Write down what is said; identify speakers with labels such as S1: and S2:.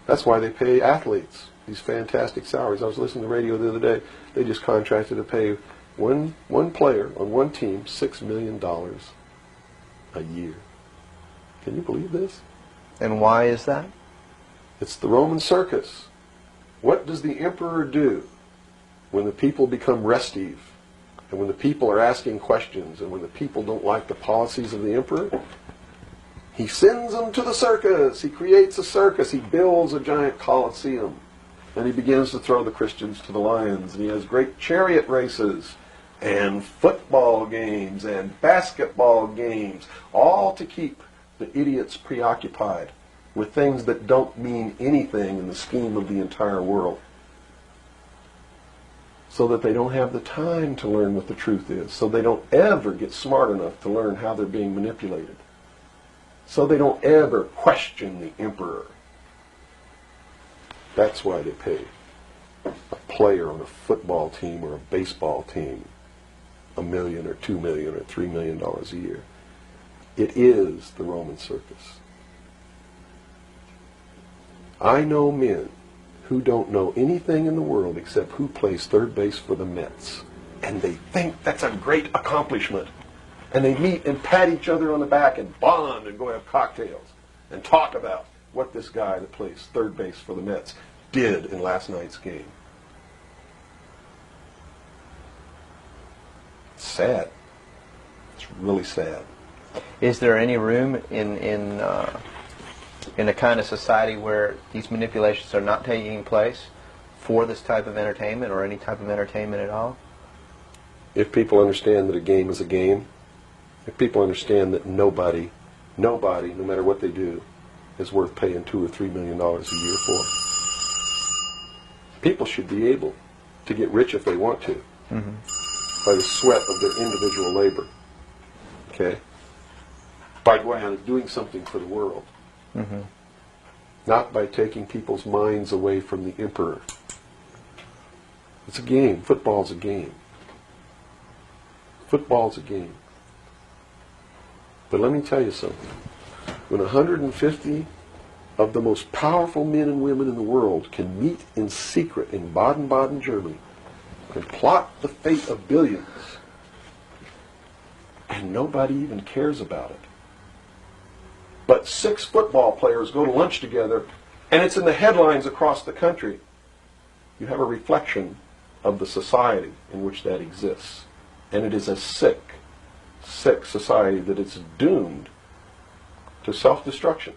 S1: That's why they pay athletes these fantastic salaries. I was listening to the radio the other day. They just contracted to pay one player on one team $6 million a year. Can you believe this?
S2: And why is that?
S1: It's the Roman circus. What does the emperor do when the people become restive, and when the people are asking questions, and when the people don't like the policies of the emperor? He sends them to the circus. He creates a circus. He builds a giant coliseum. And he begins to throw the Christians to the lions. And he has great chariot races and football games and basketball games, all to keep the idiots preoccupied with things that don't mean anything in the scheme of the entire world, so that they don't have the time to learn what the truth is, so they don't ever get smart enough to learn how they're being manipulated, so they don't ever question the emperor. That's why they pay a player on a football team or a baseball team $1 million or $2 million or $3 million a year. It is the Roman circus. I know men who don't know anything in the world except who plays third base for the Mets. And they think that's a great accomplishment. And they meet and pat each other on the back and bond and go have cocktails and talk about what this guy that plays third base for the Mets did in last night's game. It's sad. It's really sad.
S2: Is there any room in a kind of society where these manipulations are not taking place for this type of entertainment, or any type of entertainment at all?
S1: If people understand that a game is a game, if people understand that nobody, no matter what they do, is worth paying $2 or $3 million a year for, people should be able to get rich if they want to, by the sweat of their individual labor. Okay? By going out and doing something for the world. Not by taking people's minds away from the emperor. It's a game. Football's a game. Football's a game. But let me tell you something. When 150 of the most powerful men and women in the world can meet in secret in Baden-Baden, Germany, and plot the fate of billions, and nobody even cares about it, but 6 football players go to lunch together, and it's in the headlines across the country, you have a reflection of the society in which that exists. And it is a sick society that is doomed to self-destruction.